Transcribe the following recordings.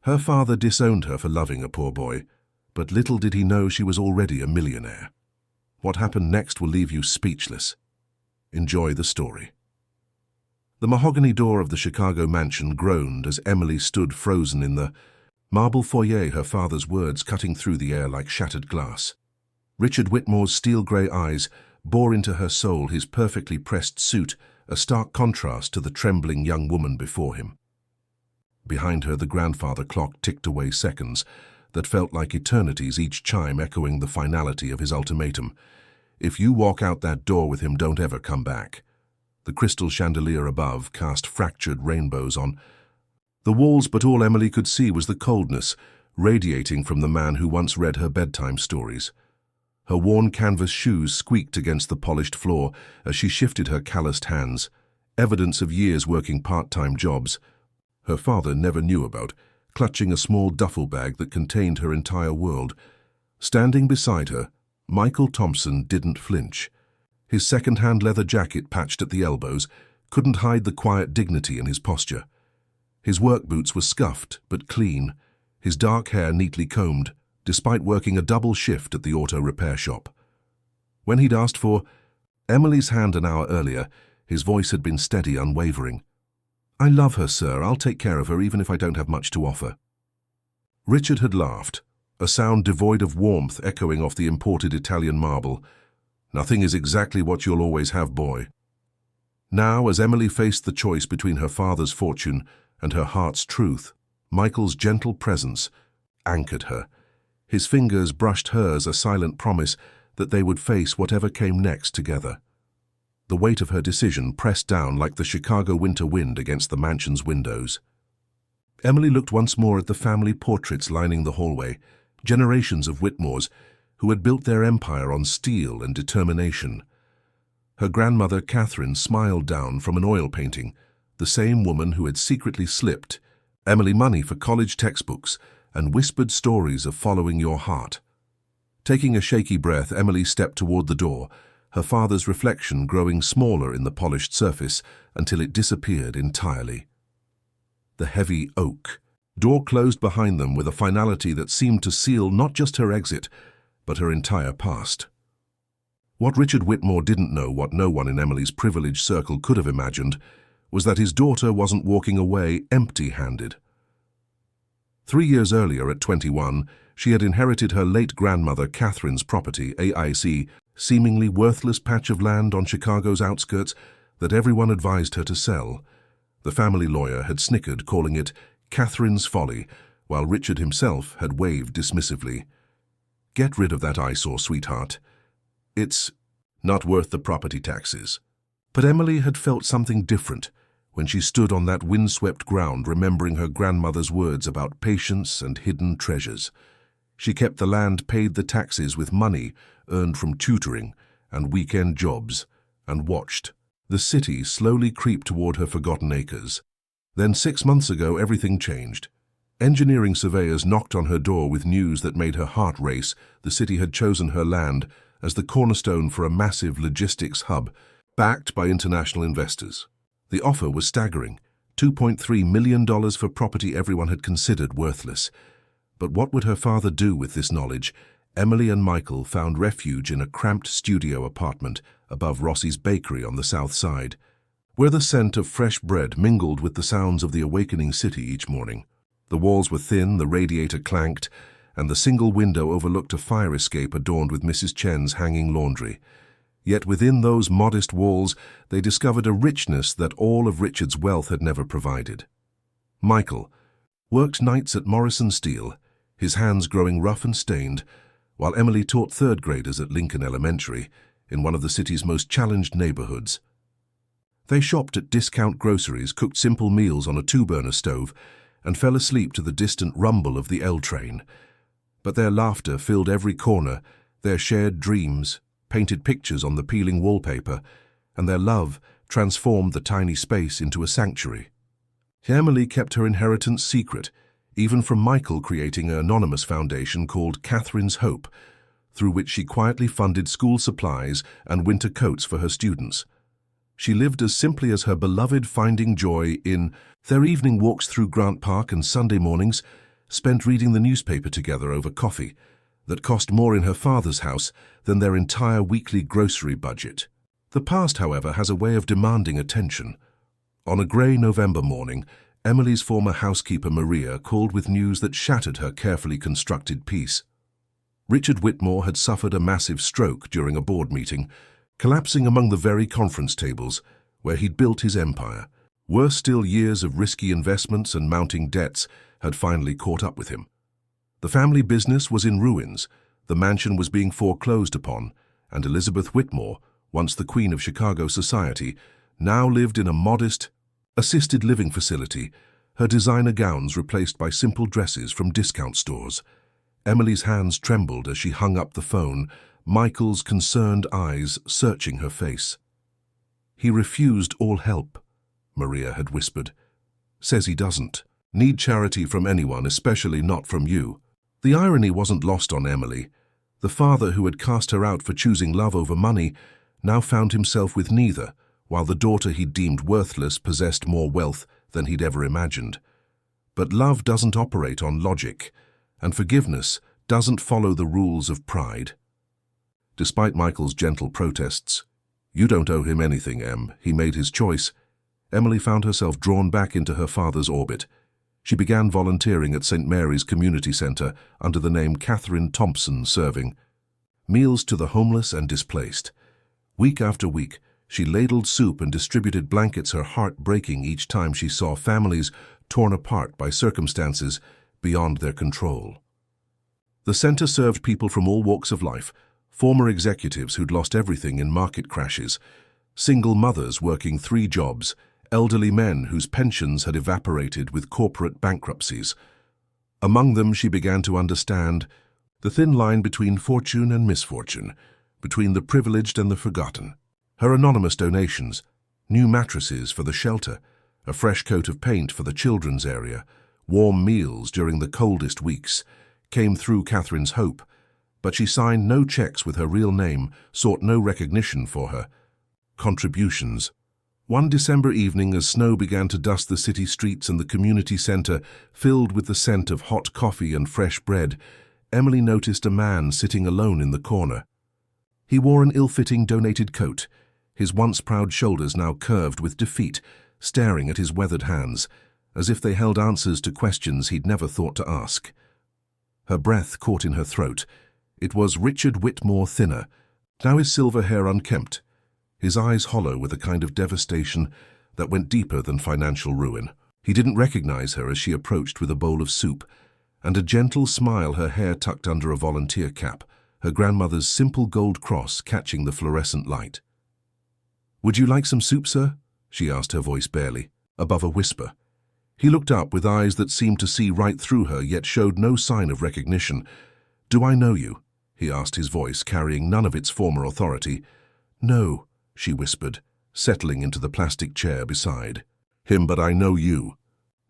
Her father disowned her for loving a poor boy, but little did he know she was already a millionaire. What happened next will leave you speechless. Enjoy the story. The mahogany door of the Chicago mansion groaned as Emily stood frozen in the marble foyer, her father's words cutting through the air like shattered glass. Richard Whitmore's steel-grey eyes bore into her soul, his perfectly pressed suit a stark contrast to the trembling young woman before him. Behind her, the grandfather clock ticked away seconds that felt like eternities, each chime echoing the finality of his ultimatum. If you walk out that door with him, don't ever come back. The crystal chandelier above cast fractured rainbows on the walls, but all Emily could see was the coldness radiating from the man who once read her bedtime stories. Her worn canvas shoes squeaked against the polished floor as she shifted her calloused hands, evidence of years working part-time jobs her father never knew about, clutching a small duffel bag that contained her entire world. Standing beside her, Michael Thompson didn't flinch. His second-hand leather jacket, patched at the elbows, couldn't hide the quiet dignity in his posture. His work boots were scuffed but clean, his dark hair neatly combed, despite working a double shift at the auto repair shop. When he'd asked for Emily's hand an hour earlier, his voice had been steady, unwavering. "I love her, sir. I'll take care of her even if I don't have much to offer." Richard had laughed, a sound devoid of warmth echoing off the imported Italian marble. "Nothing is exactly what you'll always have, boy." Now, as Emily faced the choice between her father's fortune and her heart's truth, Michael's gentle presence anchored her. His fingers brushed hers, a silent promise that they would face whatever came next together. The weight of her decision pressed down like the Chicago winter wind against the mansion's windows. Emily looked once more at the family portraits lining the hallway, generations of Whitmores who had built their empire on steel and determination. Her grandmother, Catherine, smiled down from an oil painting, the same woman who had secretly slipped Emily money for college textbooks and whispered stories of following your heart. Taking a shaky breath, Emily stepped toward the door, her father's reflection growing smaller in the polished surface until it disappeared entirely. The heavy oak door closed behind them with a finality that seemed to seal not just her exit, but her entire past. What Richard Whitmore didn't know, what no one in Emily's privileged circle could have imagined, was that his daughter wasn't walking away empty-handed. 3 years earlier, at 21, she had inherited her late grandmother Catherine's property, AIC, seemingly worthless patch of land on Chicago's outskirts that everyone advised her to sell. The family lawyer had snickered, calling it Catherine's folly, while Richard himself had waved dismissively. "Get rid of that eyesore, sweetheart. It's not worth the property taxes." But Emily had felt something different when she stood on that windswept ground, remembering her grandmother's words about patience and hidden treasures. She kept the land, paid the taxes with money earned from tutoring and weekend jobs, and watched the city slowly creep toward her forgotten acres. Then 6 months ago, everything changed. Engineering surveyors knocked on her door with news that made her heart race. The city had chosen her land as the cornerstone for a massive logistics hub, backed by international investors. The offer was staggering, $2.3 million for property everyone had considered worthless. But what would her father do with this knowledge? Emily and Michael found refuge in a cramped studio apartment above Rossi's bakery on the south side, where the scent of fresh bread mingled with the sounds of the awakening city each morning. The walls were thin, the radiator clanked, and the single window overlooked a fire escape adorned with Mrs. Chen's hanging laundry. Yet within those modest walls they discovered a richness that all of Richard's wealth had never provided. Michael worked nights at Morrison Steel, his hands growing rough and stained, while Emily taught third graders at Lincoln Elementary, in one of the city's most challenged neighborhoods. They shopped at discount groceries, cooked simple meals on a 2-burner stove, and fell asleep to the distant rumble of the L train. But their laughter filled every corner, their shared dreams painted pictures on the peeling wallpaper, and their love transformed the tiny space into a sanctuary. Emily kept her inheritance secret, even from Michael, creating an anonymous foundation called Catherine's Hope, through which she quietly funded school supplies and winter coats for her students. She lived as simply as her beloved, finding joy in their evening walks through Grant Park and Sunday mornings, spent reading the newspaper together over coffee, that cost more in her father's house than their entire weekly grocery budget. The past, however, has a way of demanding attention. On a grey November morning, Emily's former housekeeper Maria called with news that shattered her carefully constructed peace. Richard Whitmore had suffered a massive stroke during a board meeting, collapsing among the very conference tables where he'd built his empire. Worse still, years of risky investments and mounting debts had finally caught up with him. The family business was in ruins, the mansion was being foreclosed upon, and Elizabeth Whitmore, once the queen of Chicago society, now lived in a modest, assisted living facility, her designer gowns replaced by simple dresses from discount stores. Emily's hands trembled as she hung up the phone, Michael's concerned eyes searching her face. "He refused all help," Maria had whispered. "Says he doesn't need charity from anyone, especially not from you." The irony wasn't lost on Emily. The father who had cast her out for choosing love over money now found himself with neither, while the daughter he deemed worthless possessed more wealth than he'd ever imagined. But love doesn't operate on logic, and forgiveness doesn't follow the rules of pride. Despite Michael's gentle protests, "You don't owe him anything, Em. He made his choice," Emily found herself drawn back into her father's orbit. She began volunteering at St. Mary's Community Centre under the name Catherine Thompson, serving meals to the homeless and displaced. Week after week, she ladled soup and distributed blankets, her heart breaking each time she saw families torn apart by circumstances beyond their control. The centre served people from all walks of life, former executives who'd lost everything in market crashes, single mothers working 3 jobs, elderly men whose pensions had evaporated with corporate bankruptcies. Among them, she began to understand the thin line between fortune and misfortune, between the privileged and the forgotten. Her anonymous donations, new mattresses for the shelter, a fresh coat of paint for the children's area, warm meals during the coldest weeks, came through Catherine's hope, but she signed no checks with her real name, sought no recognition for her contributions. One December evening, as snow began to dust the city streets and the community centre filled with the scent of hot coffee and fresh bread, Emily noticed a man sitting alone in the corner. He wore an ill-fitting donated coat, his once proud shoulders now curved with defeat, staring at his weathered hands, as if they held answers to questions he'd never thought to ask. Her breath caught in her throat. It was Richard Whitmore thinner, now his silver hair unkempt, his eyes hollow with a kind of devastation that went deeper than financial ruin. He didn't recognize her as she approached with a bowl of soup, and a gentle smile, her hair tucked under a volunteer cap, her grandmother's simple gold cross catching the fluorescent light. "Would you like some soup, sir?" she asked, her voice barely above a whisper. He looked up with eyes that seemed to see right through her, yet showed no sign of recognition. "Do I know you?" he asked, his voice carrying none of its former authority. "No," she whispered, settling into the plastic chair beside him, "but I know you."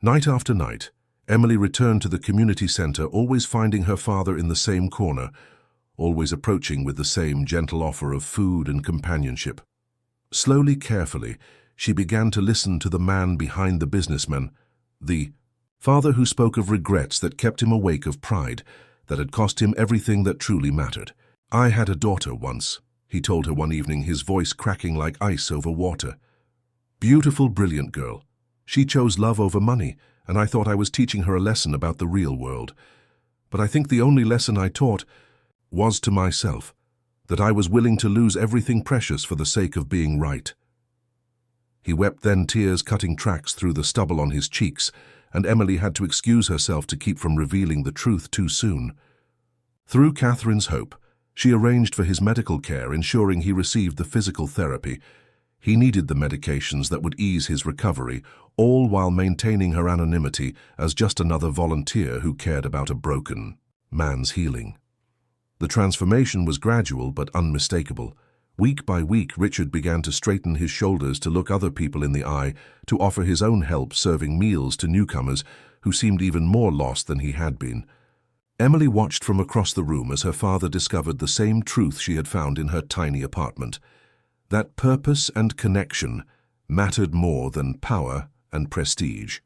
Night after night, Emily returned to the community centre, always finding her father in the same corner, always approaching with the same gentle offer of food and companionship. Slowly, carefully, she began to listen to the man behind the businessman, the father who spoke of regrets that kept him awake, of pride that had cost him everything that truly mattered. "I had a daughter once," he told her one evening, his voice cracking like ice over water. "Beautiful, brilliant girl. She chose love over money, and I thought I was teaching her a lesson about the real world. But I think the only lesson I taught was to myself, that I was willing to lose everything precious for the sake of being right." He wept then, tears cutting tracks through the stubble on his cheeks, and Emily had to excuse herself to keep from revealing the truth too soon. Through Catherine's hope, she arranged for his medical care, ensuring he received the physical therapy. He needed the medications that would ease his recovery, all while maintaining her anonymity as just another volunteer who cared about a broken man's healing. The transformation was gradual but unmistakable. Week by week, Richard began to straighten his shoulders, to look other people in the eye, to offer his own help serving meals to newcomers who seemed even more lost than he had been. Emily watched from across the room as her father discovered the same truth she had found in her tiny apartment, that purpose and connection mattered more than power and prestige.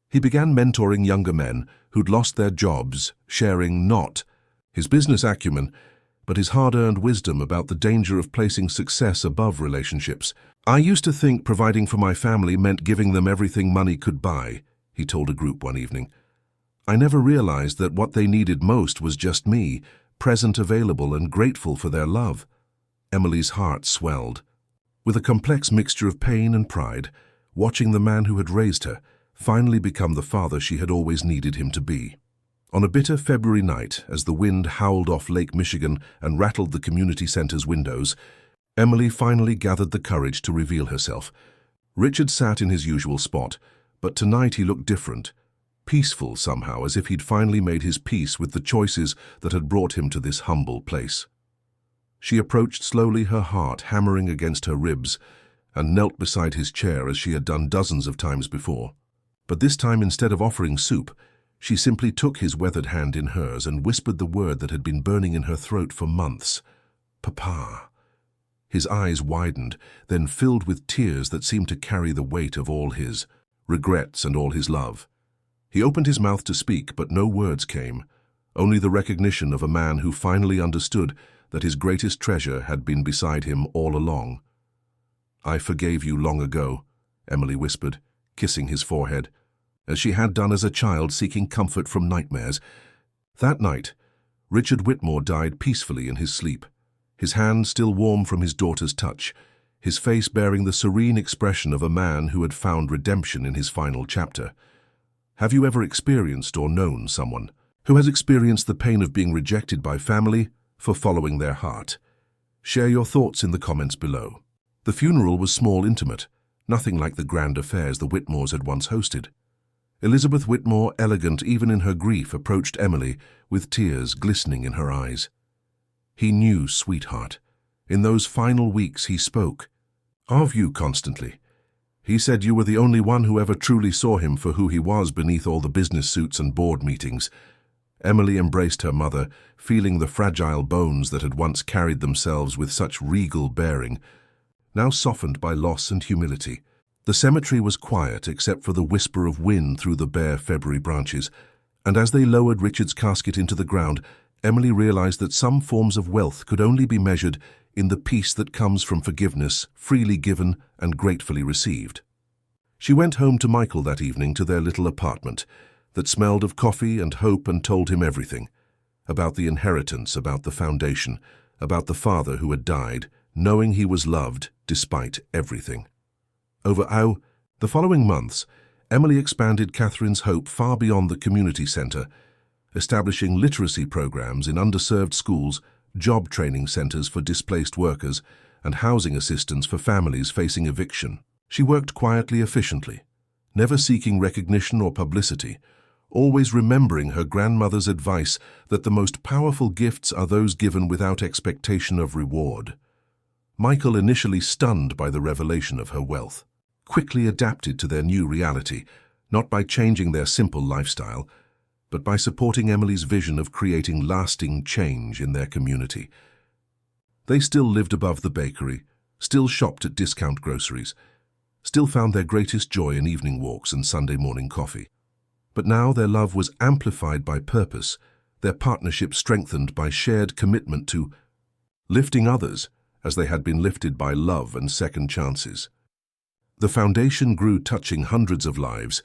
He began mentoring younger men who'd lost their jobs, sharing not his business acumen, but his hard-earned wisdom about the danger of placing success above relationships. "I used to think providing for my family meant giving them everything money could buy," he told a group one evening. "I never realized that what they needed most was just me, present, available, and grateful for their love." Emily's heart swelled. With a complex mixture of pain and pride, watching the man who had raised her finally become the father she had always needed him to be. On a bitter February night, as the wind howled off Lake Michigan and rattled the community center's windows, Emily finally gathered the courage to reveal herself. Richard sat in his usual spot, but tonight he looked different, peaceful somehow, as if he'd finally made his peace with the choices that had brought him to this humble place. She approached slowly, her heart hammering against her ribs, and knelt beside his chair as she had done dozens of times before. But this time, instead of offering soup, she simply took his weathered hand in hers and whispered the word that had been burning in her throat for months. "Papa." His eyes widened, then filled with tears that seemed to carry the weight of all his regrets and all his love. He opened his mouth to speak, but no words came, only the recognition of a man who finally understood that his greatest treasure had been beside him all along. "I forgave you long ago," Emily whispered, kissing his forehead, as she had done as a child seeking comfort from nightmares. That night, Richard Whitmore died peacefully in his sleep, his hand still warm from his daughter's touch, his face bearing the serene expression of a man who had found redemption in his final chapter. Have you ever experienced or known someone who has experienced the pain of being rejected by family for following their heart? Share your thoughts in the comments below. The funeral was small, intimate, nothing like the grand affairs the Whitmores had once hosted. Elizabeth Whitmore, elegant even in her grief, approached Emily with tears glistening in her eyes. "He knew, sweetheart. In those final weeks he spoke of you constantly. He said you were the only one who ever truly saw him for who he was beneath all the business suits and board meetings." Emily embraced her mother, feeling the fragile bones that had once carried themselves with such regal bearing, now softened by loss and humility. The cemetery was quiet except for the whisper of wind through the bare February branches, and as they lowered Richard's casket into the ground, Emily realized that some forms of wealth could only be measured in the peace that comes from forgiveness, freely given and gratefully received. She went home to Michael that evening, to their little apartment that smelled of coffee and hope, and told him everything. About the inheritance, about the foundation, about the father who had died, knowing he was loved despite everything. The following months, Emily expanded Catherine's hope far beyond the community center, establishing literacy programs in underserved schools, job training centers for displaced workers, and housing assistance for families facing eviction. She worked quietly, efficiently, never seeking recognition or publicity, always remembering her grandmother's advice that the most powerful gifts are those given without expectation of reward. Michael, initially stunned by the revelation of her wealth, quickly adapted to their new reality, not by changing their simple lifestyle, but by supporting Emily's vision of creating lasting change in their community. They still lived above the bakery, still shopped at discount groceries, still found their greatest joy in evening walks and Sunday morning coffee. But now their love was amplified by purpose, their partnership strengthened by shared commitment to lifting others as they had been lifted by love and second chances. The foundation grew, touching hundreds of lives,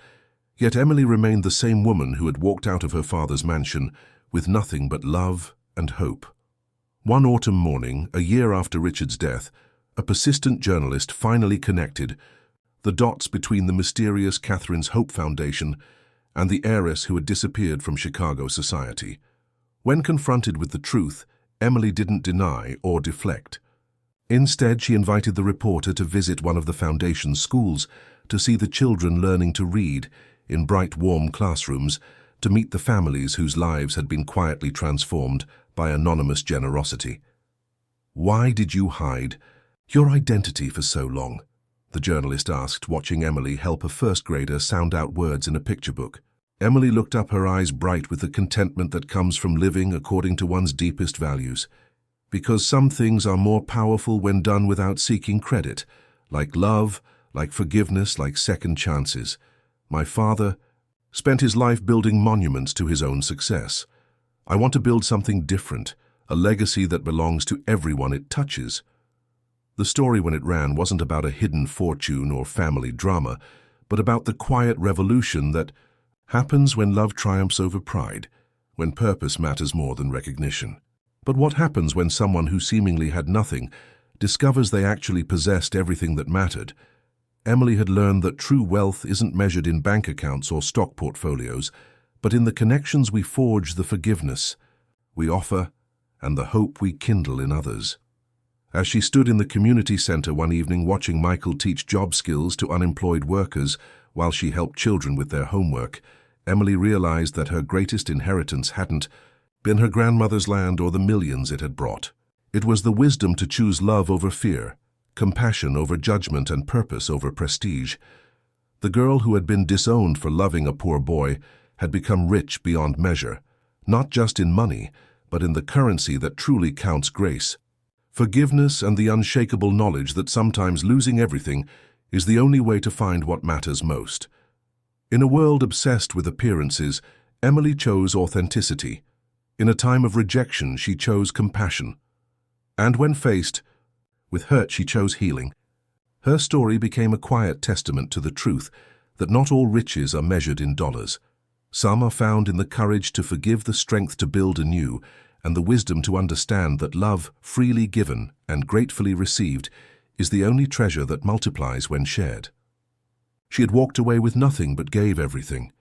yet Emily remained the same woman who had walked out of her father's mansion with nothing but love and hope. One autumn morning, a year after Richard's death, a persistent journalist finally connected the dots between the mysterious Catherine's Hope Foundation and the heiress who had disappeared from Chicago society. When confronted with the truth, Emily didn't deny or deflect. Instead, she invited the reporter to visit one of the foundation's schools, to see the children learning to read in bright, warm classrooms, to meet the families whose lives had been quietly transformed by anonymous generosity. "Why did you hide your identity for so long?" the journalist asked, watching Emily help a first grader sound out words in a picture book. Emily looked up, her eyes bright with the contentment that comes from living according to one's deepest values. "Because some things are more powerful when done without seeking credit, like love, like forgiveness, like second chances. My father spent his life building monuments to his own success. I want to build something different, a legacy that belongs to everyone it touches. The story when it ran wasn't about a hidden fortune or family drama, but about the quiet revolution that happens when love triumphs over pride, when purpose matters more than recognition. But what happens when someone who seemingly had nothing discovers they actually possessed everything that mattered? Emily had learned that true wealth isn't measured in bank accounts or stock portfolios, but in the connections we forge, the forgiveness we offer, and the hope we kindle in others. As she stood in the community center one evening watching Michael teach job skills to unemployed workers while she helped children with their homework, Emily realized that her greatest inheritance hadn't been her grandmother's land or the millions it had brought. It was the wisdom to choose love over fear, compassion over judgment, and purpose over prestige. The girl who had been disowned for loving a poor boy had become rich beyond measure, not just in money, but in the currency that truly counts: grace, forgiveness, and the unshakable knowledge that sometimes losing everything is the only way to find what matters most. In a world obsessed with appearances, Emily chose authenticity. In a time of rejection, she chose compassion. And when faced with hurt, she chose healing. Her story became a quiet testament to the truth that not all riches are measured in dollars. Some are found in the courage to forgive, the strength to build anew, and the wisdom to understand that love, freely given and gratefully received, is the only treasure that multiplies when shared. She had walked away with nothing but gave everything,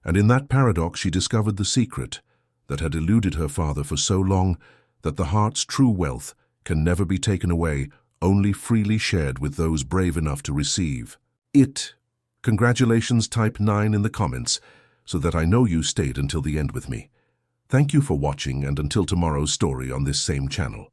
and in that paradox she discovered the secret that had eluded her father for so long, that the heart's true wealth can never be taken away, only freely shared with those brave enough to receive it. Congratulations, type 9 in the comments so that I know you stayed until the end with me. Thank you for watching, and until tomorrow's story on this same channel.